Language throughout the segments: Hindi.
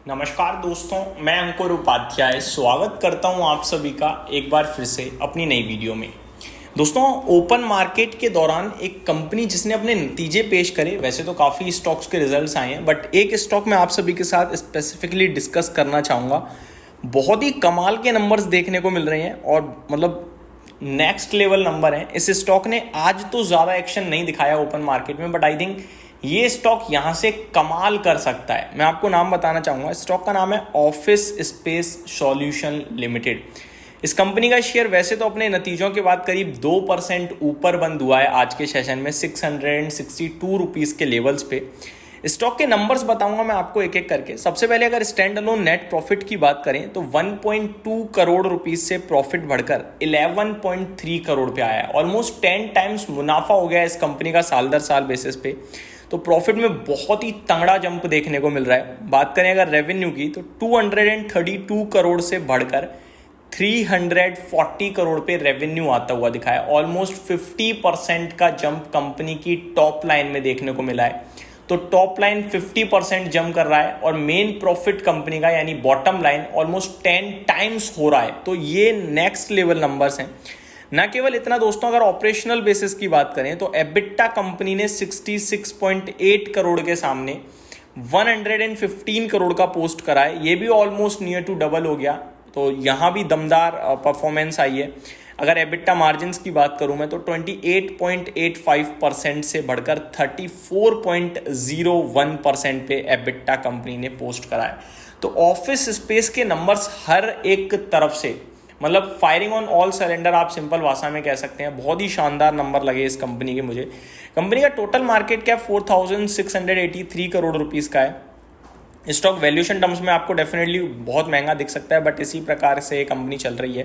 नमस्कार दोस्तों, मैं अंकुर उपाध्याय स्वागत करता हूं आप सभी का एक बार फिर से अपनी नई वीडियो में। दोस्तों, ओपन मार्केट के दौरान एक कंपनी जिसने अपने नतीजे पेश करे, वैसे तो काफ़ी स्टॉक्स के रिजल्ट्स आए हैं, बट एक स्टॉक मैं आप सभी के साथ स्पेसिफिकली डिस्कस करना चाहूँगा। बहुत ही कमाल के नंबर्स देखने को मिल रहे हैं और मतलब नेक्स्ट लेवल नंबर हैं। इस स्टॉक ने आज तो ज़्यादा एक्शन नहीं दिखाया ओपन मार्केट में, बट आई थिंक ये स्टॉक यहाँ से कमाल कर सकता है। मैं आपको नाम बताना चाहूँगा। स्टॉक का नाम है ऑफिस स्पेस सॉल्यूशन लिमिटेड। इस कंपनी का शेयर वैसे तो अपने नतीजों के बाद करीब 2% ऊपर बंद हुआ है आज के सेशन में 662 रुपीज़ के लेवल्स पे। स्टॉक के नंबर्स बताऊंगा मैं आपको एक एक करके। सबसे पहले अगर स्टैंड अलोन नेट प्रॉफिट की बात करें तो 1.2 करोड़ रुपीज से प्रॉफिट बढ़कर 11.3 करोड़ पे आया है। ऑलमोस्ट 10 टाइम्स मुनाफा हो गया इस कंपनी का साल दर साल बेसिस पे। तो प्रॉफिट में बहुत ही तगड़ा जंप देखने को मिल रहा है। बात करें अगर रेवेन्यू की तो 232 करोड़ से बढ़कर 340 करोड़ पे रेवेन्यू आता हुआ दिखा है। ऑलमोस्ट 50% का जंप कंपनी की टॉप लाइन में देखने को मिला है। तो टॉप लाइन 50% जंप कर रहा है और मेन प्रॉफिट कंपनी का यानी बॉटम लाइन ऑलमोस्ट 10 टाइम्स हो रहा है। तो ये नेक्स्ट लेवल नंबर्स हैं। ना केवल इतना दोस्तों, अगर ऑपरेशनल बेसिस की बात करें तो एबिटा कंपनी ने 66.8 करोड़ के सामने 115 करोड़ का पोस्ट करा है। ये भी ऑलमोस्ट नियर टू डबल हो गया। तो यहाँ भी दमदार परफॉर्मेंस आई है। अगर एबिटा मार्जिन्स की बात करूं मैं तो 28.85% से बढ़कर 34.01% पे एबिटा कंपनी ने पोस्ट करा है। तो ऑफिस स्पेस के नंबर्स हर एक तरफ से मतलब फायरिंग ऑन ऑल सिलेंडर आप सिंपल भाषा में कह सकते हैं। बहुत ही शानदार नंबर लगे इस कंपनी के मुझे। कंपनी का total market cap 4683 crore rupees का है। स्टॉक वैल्यूएशन टर्म्स में आपको डेफिनेटली बहुत महंगा दिख सकता है, बट इसी प्रकार से ये कंपनी चल रही है।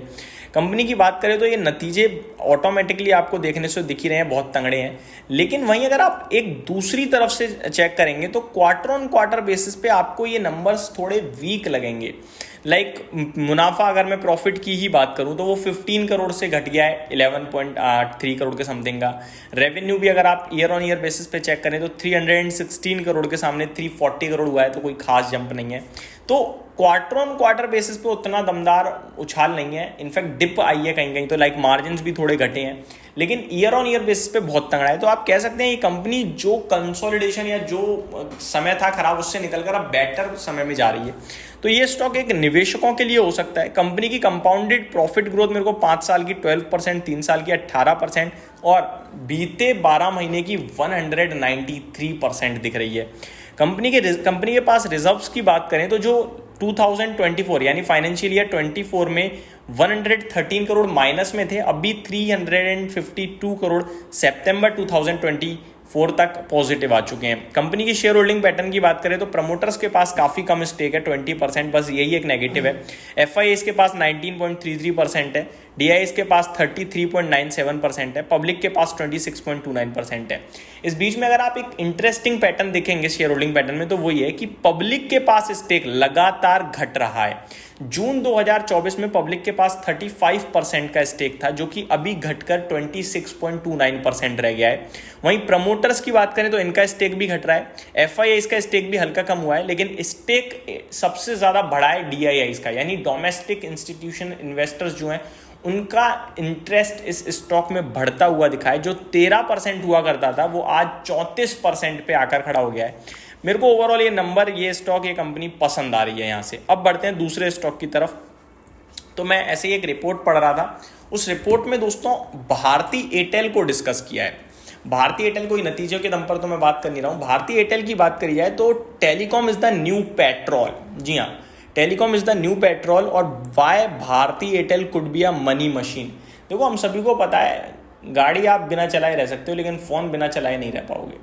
कंपनी की बात करें तो ये नतीजे ऑटोमेटिकली आपको देखने से दिख ही रहे हैं, बहुत तगड़े हैं। लेकिन वहीं अगर आप एक दूसरी तरफ से चेक करेंगे तो क्वार्टर ऑन क्वार्टर बेसिस पे आपको ये नंबर्स थोड़े वीक लगेंगे। मुनाफा अगर मैं प्रॉफिट की ही बात करूं तो वो 15 करोड़ से घट गया है 11.3 करोड़ के समथिंग का। रेवेन्यू भी अगर आप ईयर ऑन ईयर बेसिस पे चेक करें तो 316 करोड़ के सामने 340 करोड़ हुआ है। तो कोई खास जंप नहीं है। तो क्वार्टर ऑन क्वार्टर बेसिस पे उतना दमदार उछाल नहीं है। इनफैक्ट डिप आई है कहीं कहीं, तो मार्जिन्स भी थोड़े घटे हैं। लेकिन ईयर ऑन ईयर बेसिस पे बहुत तगड़ा है। तो आप कह सकते हैं ये कंपनी जो कंसोलिडेशन या जो समय था खराब उससे निकलकर अब बेटर समय में जा रही है। तो ये स्टॉक एक निवेशकों के लिए हो सकता है। कंपनी की कंपाउंडेड प्रॉफिट ग्रोथ मेरे को 5 साल की 12%, 3 साल की 18% और बीते 12 महीने की 193% दिख रही है। कंपनी के पास रिजर्व्स की बात करें तो जो 2024 यानी फाइनेंशियल ईयर 24 में 113 करोड़ माइनस में थे, अभी 352 करोड़ सितंबर 2024 तक पॉजिटिव आ चुके हैं। कंपनी की शेयर होल्डिंग पैटर्न की बात करें तो प्रमोटर्स के पास काफ़ी कम स्टेक है, 20%, बस यही एक नेगेटिव है। एफआई इसके पास 19.33% है, डीआई इसके पास 33.97% है, पब्लिक के पास 26.29% है। इस बीच में अगर आप एक इंटरेस्टिंग पैटर्न देखेंगे शेयर होल्डिंग पैटर्न में तो वो ये है कि पब्लिक के पास स्टेक लगातार घट रहा है। जून 2024 में पब्लिक के पास 35% का स्टेक था, जो कि अभी घटकर 26.29% रह गया है। वहीं प्रमोटर्स की बात करें तो इनका स्टेक भी घट रहा है। एफआईआई इसका स्टेक भी हल्का कम हुआ है, लेकिन स्टेक सबसे ज्यादा बढ़ा है डीआईआई का, यानी डोमेस्टिक इंस्टीट्यूशन इन्वेस्टर्स जो हैं उनका इंटरेस्ट इस स्टॉक में बढ़ता हुआ दिखा है। जो 13% हुआ करता था वो आज 34% पे आकर खड़ा हो गया है। मेरे को ओवरऑल ये नंबर, ये स्टॉक, ये कंपनी पसंद आ रही है। यहाँ से अब बढ़ते हैं दूसरे स्टॉक की तरफ। तो मैं ऐसे ही एक रिपोर्ट पढ़ रहा था। उस रिपोर्ट में दोस्तों भारती एयरटेल को डिस्कस किया है। भारती एयरटेल कोई नतीजों के दम पर तो मैं बात कर नहीं रहा हूँ। भारती एयरटेल की बात करी जाए तो telecom is the new petrol. जी हाँ, telecom is the new petrol. और why Bharti Airtel could be a money machine. देखो, हम सभी को पता है गाड़ी आप बिना चलाए रह सकते हो, लेकिन फ़ोन बिना चलाए नहीं रह पाओगे।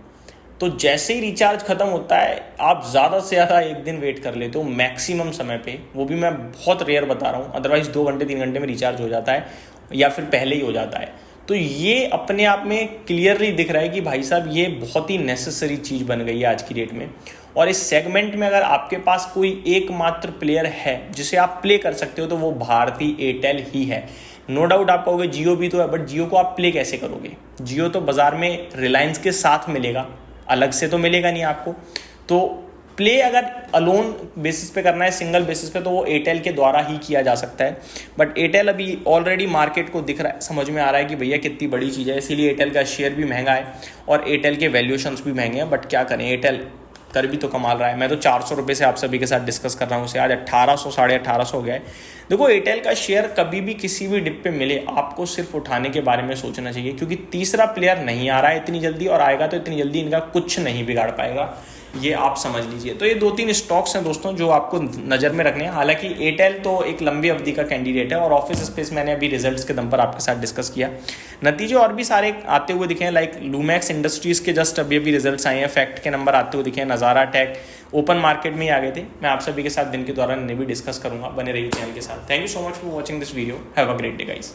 तो जैसे ही रिचार्ज खत्म होता है आप ज़्यादा से ज़्यादा एक दिन वेट कर लेते हो मैक्सिमम समय पे, वो भी मैं बहुत रेयर बता रहा हूँ। अदरवाइज 2 घंटे 3 घंटे में रिचार्ज हो जाता है या फिर पहले ही हो जाता है। तो ये अपने आप में क्लियरली दिख रहा है कि भाई साहब ये बहुत ही नेसेसरी चीज़ बन गई है आज की डेट में। और इस सेगमेंट में अगर आपके पास कोई एकमात्र प्लेयर है जिसे आप प्ले कर सकते हो तो वो भारती एयरटेल ही है। नो डाउट आप कहोगे जियो भी तो है, बट जियो को आप प्ले कैसे करोगे? जियो तो बाजार में रिलायंस के साथ मिलेगा, अलग से तो मिलेगा नहीं आपको। तो प्ले अगर अलोन बेसिस पे करना है, सिंगल बेसिस पे, तो वो एयरटेल के द्वारा ही किया जा सकता है। बट एयरटेल अभी ऑलरेडी मार्केट को दिख रहा है, समझ में आ रहा है कि भैया कितनी बड़ी चीज़ है, इसीलिए एयरटेल का शेयर भी महंगा है और एयरटेल के वैल्यूएशंस भी महंगे हैं। बट क्या करें, एयरटेल कर भी तो कमाल रहा है। मैं तो 400 रुपये से आप सभी के साथ डिस्कस कर रहा हूँ, उसे आज 1800 1850 हो गया है। देखो, एयरटेल का शेयर कभी भी किसी भी डिप पे मिले आपको सिर्फ उठाने के बारे में सोचना चाहिए, क्योंकि तीसरा प्लेयर नहीं आ रहा है इतनी जल्दी, और आएगा तो इतनी जल्दी इनका कुछ नहीं बिगाड़ पाएगा, ये आप समझ लीजिए। तो ये 2-3 स्टॉक्स हैं दोस्तों जो आपको नज़र में रखने हैं। हालांकि एयरटेल तो एक लंबी अवधि का कैंडिडेट है, और ऑफिस स्पेस मैंने अभी रिजल्ट्स के दम पर आपके साथ डिस्कस किया। नतीजे और भी सारे आते हुए दिखे हैं, लाइक लूमैक्स इंडस्ट्रीज़ के जस्ट अभी रिजल्ट्स आए हैं, फैक्ट के नंबर आते हुए दिखे हैं, नज़ारा टेक ओपन मार्केट में ही आ गए थे। मैं आप सभी के साथ दिन के दौरान इन्हें भी डिस्कस करूंगा, बने रहिए चैनल के साथ। Thank you so much for watching this video, have a great day guys.